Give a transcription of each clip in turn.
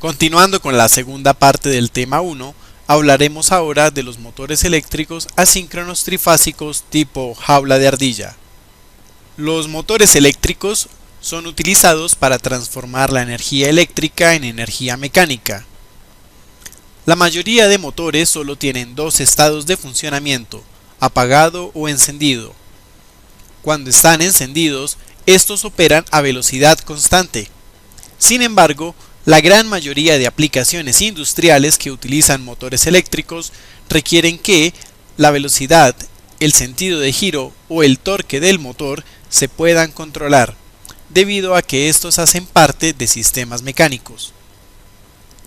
Continuando con la segunda parte del tema 1, hablaremos ahora de los motores eléctricos asíncronos trifásicos tipo jaula de ardilla. Los motores eléctricos son utilizados para transformar la energía eléctrica en energía mecánica. La mayoría de motores solo tienen dos estados de funcionamiento, apagado o encendido. Cuando están encendidos, estos operan a velocidad constante. Sin embargo, la gran mayoría de aplicaciones industriales que utilizan motores eléctricos requieren que la velocidad, el sentido de giro o el torque del motor se puedan controlar, debido a que estos hacen parte de sistemas mecánicos.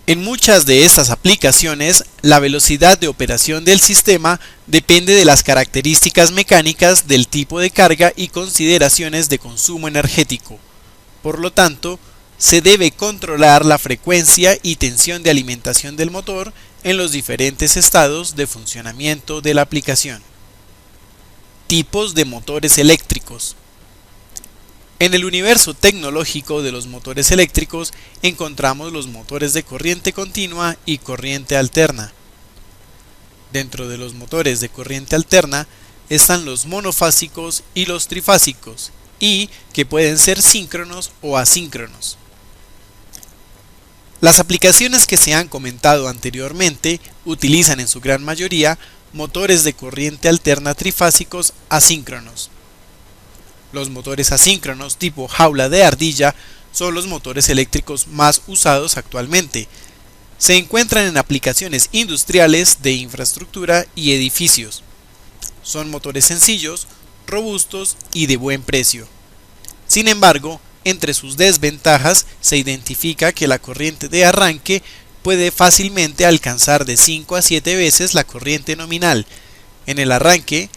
En muchas de estas aplicaciones, la velocidad de operación del sistema depende de las características mecánicas del tipo de carga y consideraciones de consumo energético. Por lo tanto, se debe controlar la frecuencia y tensión de alimentación del motor en los diferentes estados de funcionamiento de la aplicación. Tipos de motores eléctricos. En el universo tecnológico de los motores eléctricos encontramos los motores de corriente continua y corriente alterna. Dentro de los motores de corriente alterna están los monofásicos y los trifásicos, y que pueden ser síncronos o asíncronos. Las aplicaciones que se han comentado anteriormente utilizan en su gran mayoría motores de corriente alterna trifásicos asíncronos. Los motores asíncronos tipo jaula de ardilla son los motores eléctricos más usados actualmente. Se encuentran en aplicaciones industriales, de infraestructura y edificios. Son motores sencillos, robustos y de buen precio. Sin embargo, entre sus desventajas se identifica que la corriente de arranque puede fácilmente alcanzar de 5 a 7 veces la corriente nominal. En el arranque,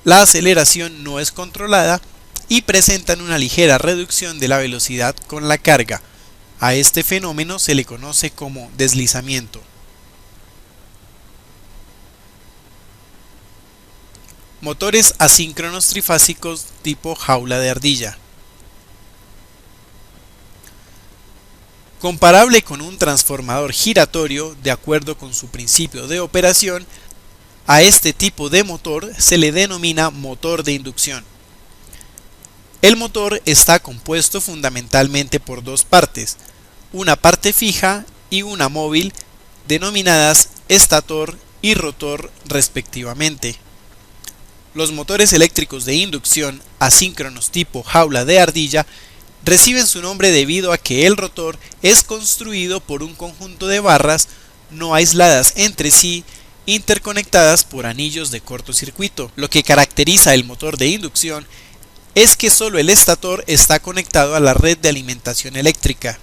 la aceleración no es controlada y presentan una ligera reducción de la velocidad con la carga. A este fenómeno se le conoce como deslizamiento. Motores asíncronos trifásicos tipo jaula de ardilla. Comparable con un transformador giratorio de acuerdo con su principio de operación, a este tipo de motor se le denomina motor de inducción. El motor está compuesto fundamentalmente por dos partes, una parte fija y una móvil, denominadas estator y rotor respectivamente. Los motores eléctricos de inducción asíncronos tipo jaula de ardilla reciben su nombre debido a que el rotor es construido por un conjunto de barras no aisladas entre sí, interconectadas por anillos de cortocircuito. Lo que caracteriza el motor de inducción es que solo el estator está conectado a la red de alimentación eléctrica.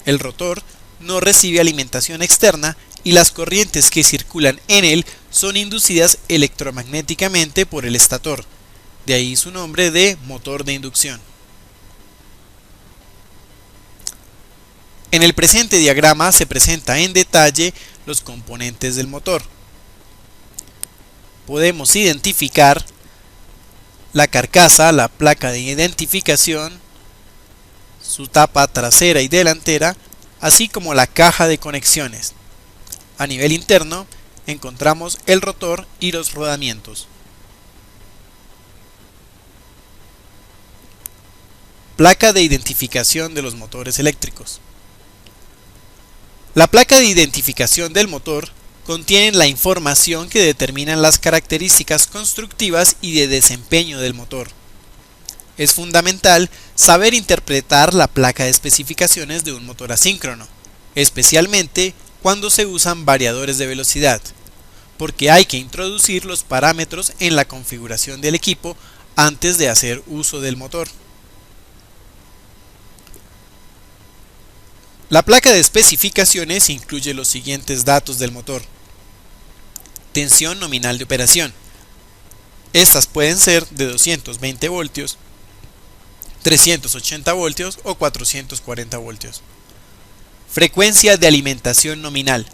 El rotor no recibe alimentación externa y las corrientes que circulan en él son inducidas electromagnéticamente por el estator, de ahí su nombre de motor de inducción. En el presente diagrama se presenta en detalle los componentes del motor. Podemos identificar la carcasa, la placa de identificación, su tapa trasera y delantera, así como la caja de conexiones. A nivel interno encontramos el rotor y los rodamientos. Placa de identificación de los motores eléctricos. La placa de identificación del motor contiene la información que determinan las características constructivas y de desempeño del motor. Es fundamental saber interpretar la placa de especificaciones de un motor asíncrono, especialmente cuando se usan variadores de velocidad, porque hay que introducir los parámetros en la configuración del equipo antes de hacer uso del motor. La placa de especificaciones incluye los siguientes datos del motor. Tensión nominal de operación. Estas pueden ser de 220 voltios, 380 voltios o 440 voltios. Frecuencia de alimentación nominal.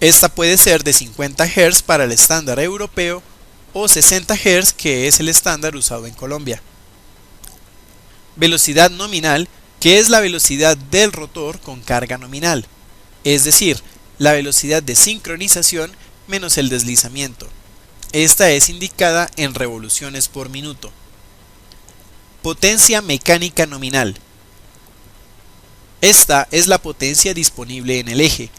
Esta puede ser de 50 Hz para el estándar europeo o 60 Hz que es el estándar usado en Colombia. Velocidad nominal, que es la velocidad del rotor con carga nominal. es decir, la velocidad de sincronización menos el deslizamiento. Esta es indicada en revoluciones por minuto. Potencia mecánica nominal. Esta es la potencia disponible en el eje.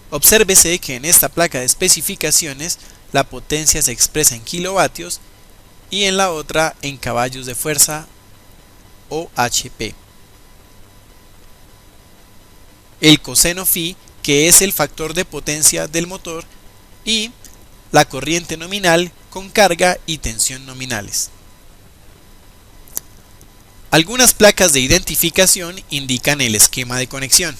Obsérvese que en esta placa de especificaciones la potencia se expresa en kilovatios y en la otra en caballos de fuerza o HP. El coseno phi, que es el factor de potencia del motor, y la corriente nominal con carga y tensión nominales. Algunas placas de identificación indican el esquema de conexión.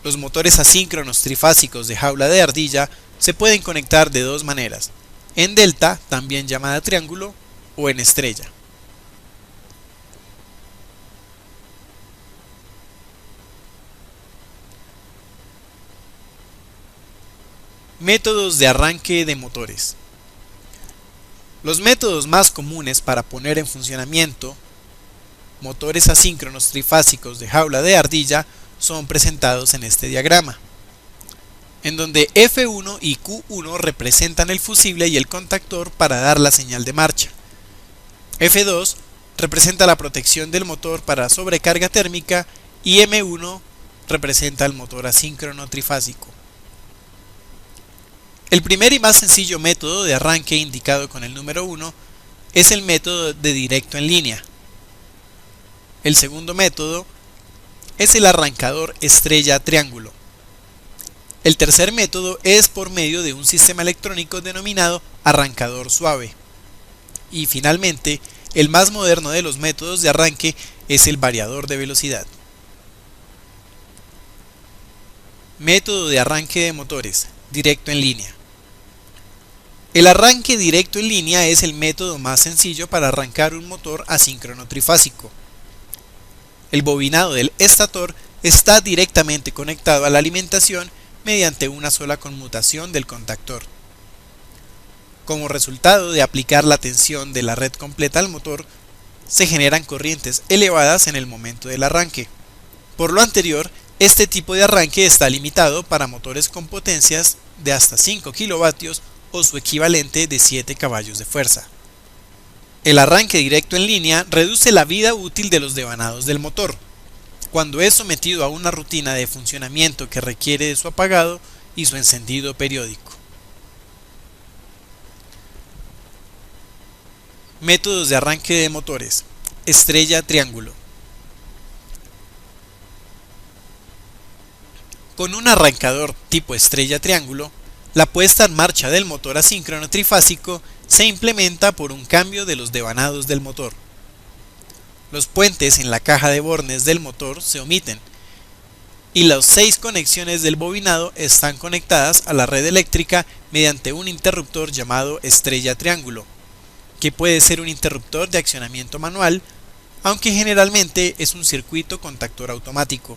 Los motores asíncronos trifásicos de jaula de ardilla se pueden conectar de dos maneras: en delta, también llamada triángulo, o en estrella. Métodos de arranque de motores. Los métodos más comunes para poner en funcionamiento motores asíncronos trifásicos de jaula de ardilla son presentados en este diagrama, en donde F1 y Q1 representan el fusible y el contactor para dar la señal de marcha. F2 representa la protección del motor para sobrecarga térmica y M1 representa el motor asíncrono trifásico. El primer y más sencillo método de arranque indicado con el número 1 es el método de directo en línea. El segundo método es el arrancador estrella-triángulo. El tercer método es por medio de un sistema electrónico denominado arrancador suave. Y finalmente, el más moderno de los métodos de arranque es el variador de velocidad. Método de arranque de motores, directo en línea. El arranque directo en línea es el método más sencillo para arrancar un motor asíncrono trifásico. El bobinado del estator está directamente conectado a la alimentación mediante una sola conmutación del contactor. Como resultado de aplicar la tensión de la red completa al motor, se generan corrientes elevadas en el momento del arranque. Por lo anterior, este tipo de arranque está limitado para motores con potencias de hasta 5 kilovatios o su equivalente de 7 caballos de fuerza. El arranque directo en línea reduce la vida útil de los devanados del motor, cuando es sometido a una rutina de funcionamiento que requiere de su apagado y su encendido periódico. Métodos de arranque de motores, estrella-triángulo. Con un arrancador tipo estrella-triángulo, la puesta en marcha del motor asíncrono trifásico se implementa por un cambio de los devanados del motor. Los puentes en la caja de bornes del motor se omiten y las 6 conexiones del bobinado están conectadas a la red eléctrica mediante un interruptor llamado estrella-triángulo, que puede ser un interruptor de accionamiento manual, aunque generalmente es un circuito contactor automático.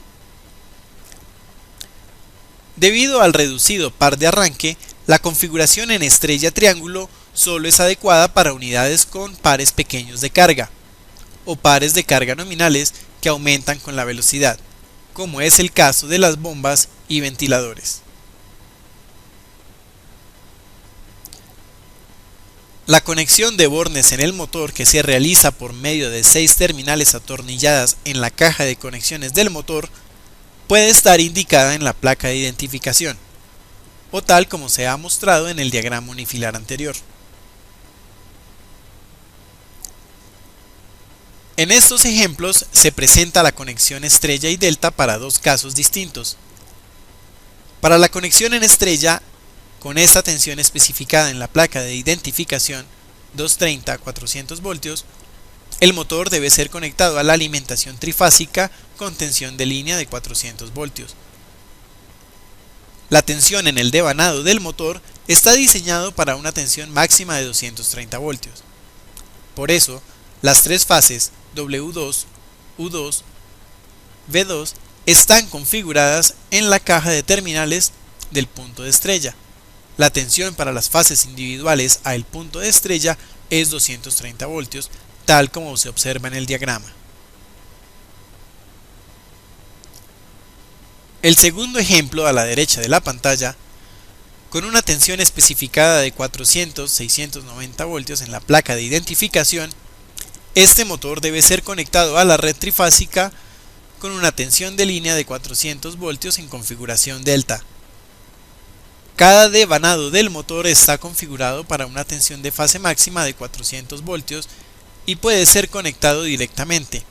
Debido al reducido par de arranque, la configuración en estrella-triángulo solo es adecuada para unidades con pares pequeños de carga, o pares de carga nominales que aumentan con la velocidad, como es el caso de las bombas y ventiladores. La conexión de bornes en el motor, que se realiza por medio de 6 terminales atornilladas en la caja de conexiones del motor, puede estar indicada en la placa de identificación, o tal como se ha mostrado en el diagrama unifilar anterior. En estos ejemplos se presenta la conexión estrella y delta para dos casos distintos. Para la conexión en estrella, con esta tensión especificada en la placa de identificación, 230-400 voltios, el motor debe ser conectado a la alimentación trifásica con tensión de línea de 400 voltios. La tensión en el devanado del motor está diseñado para una tensión máxima de 230 voltios. Por eso, las tres fases W2, U2, V2 están configuradas en la caja de terminales del punto de estrella. La tensión para las fases individuales a el punto de estrella es 230 voltios, tal como se observa en el diagrama. El segundo ejemplo a la derecha de la pantalla, con una tensión especificada de 400-690 voltios en la placa de identificación, este motor debe ser conectado a la red trifásica con una tensión de línea de 400 voltios en configuración delta. Cada devanado del motor está configurado para una tensión de fase máxima de 400 voltios y puede ser conectado directamente.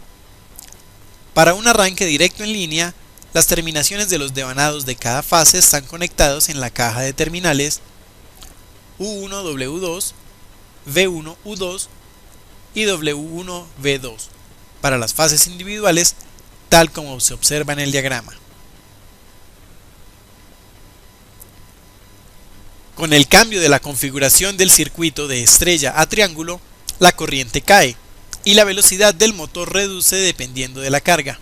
Para un arranque directo en línea, las terminaciones de los devanados de cada fase están conectados en la caja de terminales U1W2, V1U2 y W1V2 para las fases individuales, tal como se observa en el diagrama. Con el cambio de la configuración del circuito de estrella a triángulo, la corriente cae y la velocidad del motor reduce dependiendo de la carga.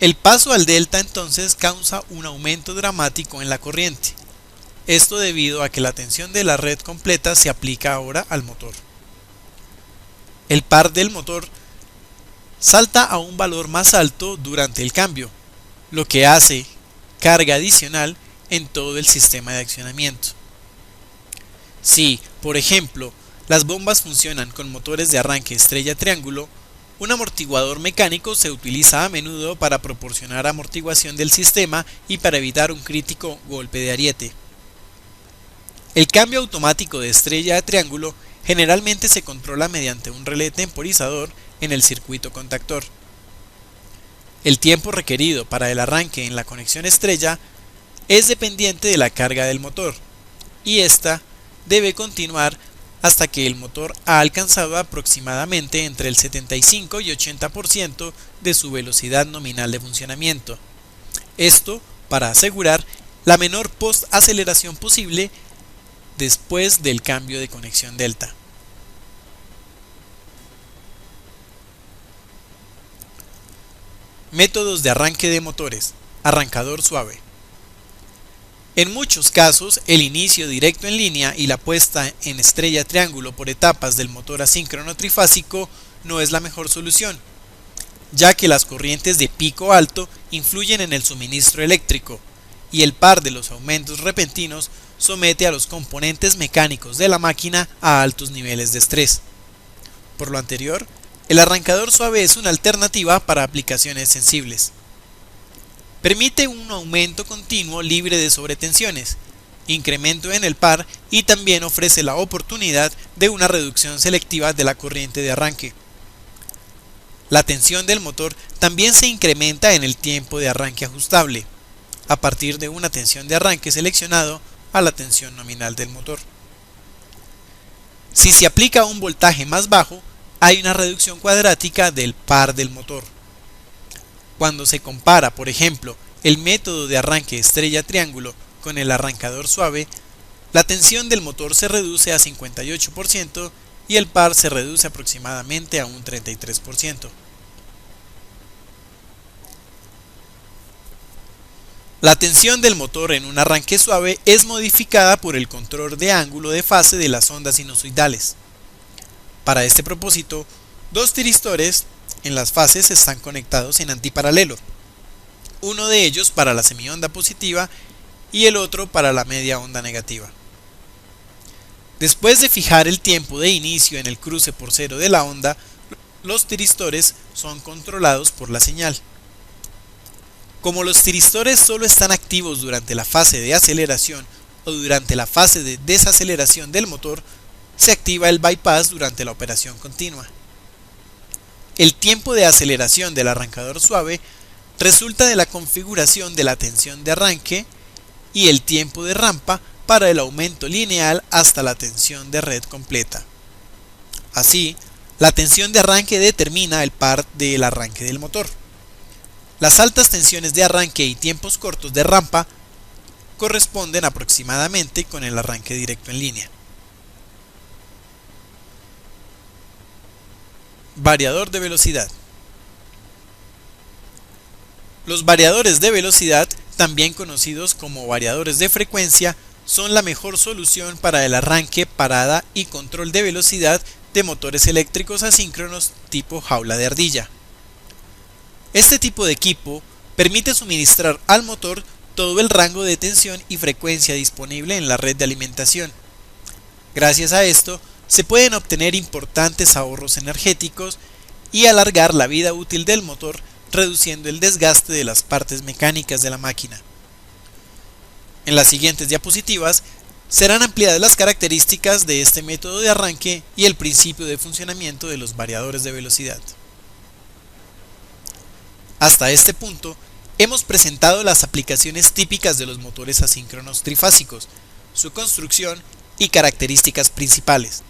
El paso al delta entonces causa un aumento dramático en la corriente. Esto debido a que la tensión de la red completa se aplica ahora al motor. El par del motor salta a un valor más alto durante el cambio, lo que hace carga adicional en todo el sistema de accionamiento. Si, por ejemplo, las bombas funcionan con motores de arranque estrella-triángulo, un amortiguador mecánico se utiliza a menudo para proporcionar amortiguación del sistema y para evitar un crítico golpe de ariete. El cambio automático de estrella a triángulo generalmente se controla mediante un relé temporizador en el circuito contactor. El tiempo requerido para el arranque en la conexión estrella es dependiente de la carga del motor, y ésta debe continuar hasta que el motor ha alcanzado aproximadamente entre el 75 y 80% de su velocidad nominal de funcionamiento. Esto para asegurar la menor post-aceleración posible después del cambio de conexión delta. Métodos de arranque de motores. Arrancador suave. En muchos casos, el inicio directo en línea y la puesta en estrella-triángulo por etapas del motor asíncrono trifásico no es la mejor solución, ya que las corrientes de pico alto influyen en el suministro eléctrico, y el par de los aumentos repentinos somete a los componentes mecánicos de la máquina a altos niveles de estrés. Por lo anterior, el arrancador suave es una alternativa para aplicaciones sensibles. Permite un aumento continuo libre de sobretensiones, incremento en el par y también ofrece la oportunidad de una reducción selectiva de la corriente de arranque. La tensión del motor también se incrementa en el tiempo de arranque ajustable, a partir de una tensión de arranque seleccionado a la tensión nominal del motor. Si se aplica un voltaje más bajo, hay una reducción cuadrática del par del motor. Cuando se compara, por ejemplo, el método de arranque estrella-triángulo con el arrancador suave, la tensión del motor se reduce a 58% y el par se reduce aproximadamente a un 33%. La tensión del motor en un arranque suave es modificada por el control de ángulo de fase de las ondas sinusoidales. Para este propósito, dos tiristores en las fases están conectados en antiparalelo, uno de ellos para la semionda positiva y el otro para la media onda negativa. Después de fijar el tiempo de inicio en el cruce por cero de la onda, los tiristores son controlados por la señal. Como los tiristores solo están activos durante la fase de aceleración o durante la fase de desaceleración del motor, se activa el bypass durante la operación continua. El tiempo de aceleración del arrancador suave resulta de la configuración de la tensión de arranque y el tiempo de rampa para el aumento lineal hasta la tensión de red completa. Así, la tensión de arranque determina el par del arranque del motor. Las altas tensiones de arranque y tiempos cortos de rampa corresponden aproximadamente con el arranque directo en línea. Variador de velocidad. Los variadores de velocidad, también conocidos como variadores de frecuencia, son la mejor solución para el arranque, parada y control de velocidad de motores eléctricos asíncronos tipo jaula de ardilla. Este tipo de equipo permite suministrar al motor todo el rango de tensión y frecuencia disponible en la red de alimentación. Gracias a esto, se pueden obtener importantes ahorros energéticos y alargar la vida útil del motor, reduciendo el desgaste de las partes mecánicas de la máquina. En las siguientes diapositivas serán ampliadas las características de este método de arranque y el principio de funcionamiento de los variadores de velocidad. Hasta este punto, hemos presentado las aplicaciones típicas de los motores asíncronos trifásicos, su construcción y características principales.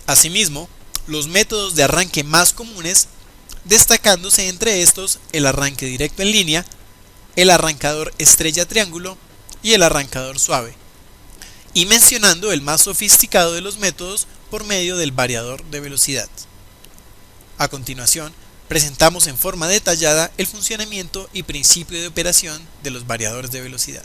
Asimismo, los métodos de arranque más comunes, destacándose entre estos el arranque directo en línea, el arrancador estrella triángulo y el arrancador suave, y mencionando el más sofisticado de los métodos por medio del variador de velocidad. A continuación, presentamos en forma detallada el funcionamiento y principio de operación de los variadores de velocidad.